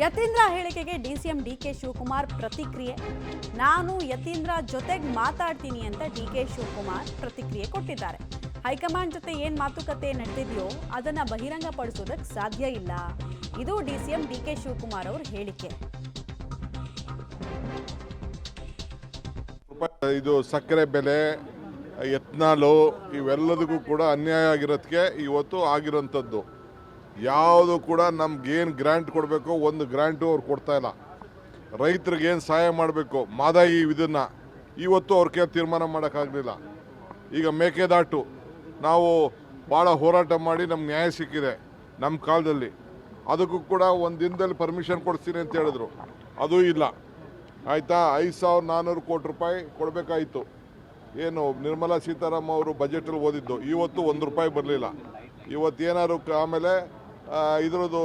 ಯತೀಂದ್ರ ಹೇಳಿಕೆಗೆ DCM DK Shivakumar ಪ್ರತಿಕ್ರಿಯೆ. ನಾನು ಯತೀಂದ್ರ ಜೊತೆಗೆ ಮಾತಾಡ್ತೀನಿ ಅಂತ ಡಿಕೆ ಶಿವಕುಮಾರ್ ಪ್ರತಿಕ್ರಿಯೆ ಕೊಟ್ಟಿದ್ದಾರೆ. ಹೈಕಮಾಂಡ್ ಜೊತೆ ಏನ್ ಮಾತುಕತೆ ನಡೆದಿದೆಯೋ ಅದನ್ನ ಬಹಿರಂಗಪಡಿಸೋದಕ್ಕೆ ಸಾಧ್ಯ ಇಲ್ಲ. ಇದು ಡಿಸಿಎಂ ಡಿಕೆ ಶಿವಕುಮಾರ್ ಅವರ ಹೇಳಿಕೆ. ಇದು ಸಕ್ಕರೆ ಬೆಲೆ, ಎತ್ನಾಲು ಇವೆಲ್ಲದಕ್ಕೂ ಕೂಡ ಅನ್ಯಾಯ ಆಗಿರೋದಕ್ಕೆ ಇವತ್ತು ಆಗಿರೋಂಥದ್ದು. ಯಾವುದು ಕೂಡ ನಮ್ಗೇನು ಗ್ರ್ಯಾಂಟ್ ಕೊಡಬೇಕು ಒಂದು ಗ್ರ್ಯಾಂಟು ಅವ್ರು ಕೊಡ್ತಾ ಇಲ್ಲ. ರೈತರಿಗೆ ಏನು ಸಹಾಯ ಮಾಡಬೇಕು ಮಾದಾಯಿ ಇದನ್ನು ಇವತ್ತು ಅವ್ರಿಗೆ ತೀರ್ಮಾನ ಮಾಡೋಕ್ಕಾಗಲಿಲ್ಲ. ಈಗ ಮೇಕೆದಾಟು ನಾವು ಭಾಳ ಹೋರಾಟ ಮಾಡಿ ನಮ್ಗೆ ನ್ಯಾಯ ಸಿಕ್ಕಿದೆ ನಮ್ಮ ಕಾಲದಲ್ಲಿ. ಅದಕ್ಕೂ ಕೂಡ ಒಂದು ದಿನದಲ್ಲಿ ಪರ್ಮಿಷನ್ ಕೊಡ್ತೀನಿ ಅಂತ ಹೇಳಿದ್ರು, ಅದೂ ಇಲ್ಲ. ಆಯಿತಾ, 5,400 ಕೋಟಿ ರೂಪಾಯಿ ಕೊಡಬೇಕಾಯಿತು. ಏನು ನಿರ್ಮಲಾ ಸೀತಾರಾಮನ್ ಅವರು ಬಜೆಟಲ್ಲಿ ಓದಿದ್ದು, ಇವತ್ತು ₹1 ಬರಲಿಲ್ಲ. ಇವತ್ತೇನಾದ್ರು ಆಮೇಲೆ ಇದರದ್ದು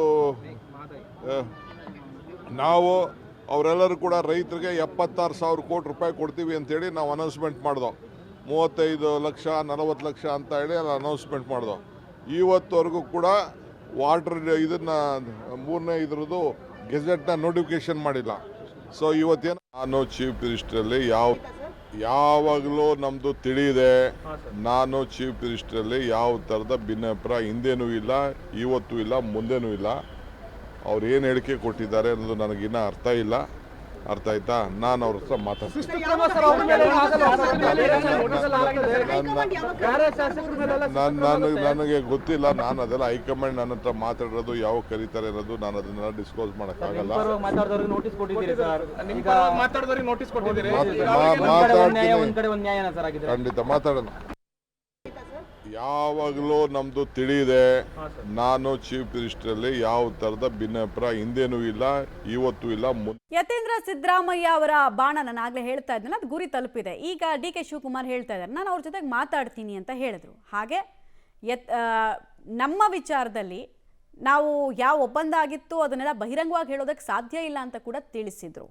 ನಾವು ಅವರೆಲ್ಲರೂ ಕೂಡ ರೈತರಿಗೆ 76,000 ಕೋಟಿ ರೂಪಾಯಿ ಕೊಡ್ತೀವಿ ಅಂತೇಳಿ ನಾವು ಅನೌನ್ಸ್ಮೆಂಟ್ ಮಾಡ್ದೋ. 35 ಲಕ್ಷ 40 ಲಕ್ಷ ಅಂತ ಹೇಳಿ ಅಲ್ಲಿ ಅನೌನ್ಸ್ಮೆಂಟ್ ಮಾಡ್ದೋ. ಇವತ್ತವರೆಗೂ ಕೂಡ ವಾಟರ್ ಇದನ್ನು 3ನೇ ಇದರದ್ದು ಗೆಜೆಟ್ನ ನೋಟಿಫಿಕೇಶನ್ ಮಾಡಿಲ್ಲ. ಸೊ ಇವತ್ತೇನು ನಾನು ಚೀಫ್ ಮಿನಿಸ್ಟ್ರಲ್ಲಿ ಯಾವಾಗಲೂ ನಮ್ಮದು ತಿಳಿಯಿದೆ. ನಾನು ಚೀಫ್ ಮಿನಿಸ್ಟ್ರಲ್ಲಿ ಯಾವ ಥರದ ಭಿನ್ನಾಭಿಪ್ರಾಯ ಹಿಂದೇನೂ ಇಲ್ಲ, ಇವತ್ತೂ ಇಲ್ಲ, ಮುಂದೆನೂ ಇಲ್ಲ. ಅವ್ರು ಏನು ಹೇಳಿಕೆ ಕೊಟ್ಟಿದ್ದಾರೆ ಅನ್ನೋದು ನನಗಿನ್ನೂ ಅರ್ಥ ಇಲ್ಲ. ಅರ್ಥ ಆಯ್ತಾ? ನಾನು ಅವ್ರ ಹತ್ರ ಮಾತಾಡ್ತೀನಿ. ನನಗೆ ಗೊತ್ತಿಲ್ಲ. ನಾನು ಅದೆಲ್ಲ ಹೈಕಮಾಂಡ್ ನನ್ನ ಹತ್ರ ಮಾತಾಡೋದು ಯಾವ ಕರೀತಾರೆ ಅನ್ನೋದು ನಾನು ಅದನ್ನೆಲ್ಲ ಡಿಸ್ಕ್ಲೋಸ್ ಮಾಡೋಕ್ಕಾಗಲ್ಲ. ಖಂಡಿತ ಮಾತಾಡೋಣ. ಯಾವಾಗಲೂ ನಮ್ಮದು ತಿಳಿಯಿದೆ. ನಾನು ಚೀಫ್ ಮಿನಿಸ್ಟ್ರಲ್ಲಿ ಯಾವ ಥರದ ಭಿನ್ನಾಭಿಪ್ರಾಯ ಹಿಂದೇನೂ ಇಲ್ಲ, ಇವತ್ತೂ ಇಲ್ಲ, ಮುಂದೆ. ಯತೀಂದ್ರ ಸಿದ್ದರಾಮಯ್ಯ ಅವರ ಬಾಣ ನಾನು ಆಗಲೇ ಹೇಳ್ತಾ ಇದ್ದೇನೆ, ಅದು ಗುರಿ ತಲುಪಿದೆ. ಈಗ ಡಿಕೆ ಶಿವಕುಮಾರ್ ಹೇಳ್ತಾ ಇದ್ದಾರೆ ನಾನು ಅವ್ರ ಜೊತೆಗೆ ಮಾತಾಡ್ತೀನಿ ಅಂತ ಹೇಳಿದ್ರು. ಹಾಗೆ ನಮ್ಮ ವಿಚಾರದಲ್ಲಿ ನಾವು ಯಾವ ಒಪ್ಪಂದ ಆಗಿತ್ತು ಅದನ್ನೆಲ್ಲ ಬಹಿರಂಗವಾಗಿ ಹೇಳೋದಕ್ಕೆ ಸಾಧ್ಯ ಇಲ್ಲ ಅಂತ ಕೂಡ ತಿಳಿಸಿದ್ರು.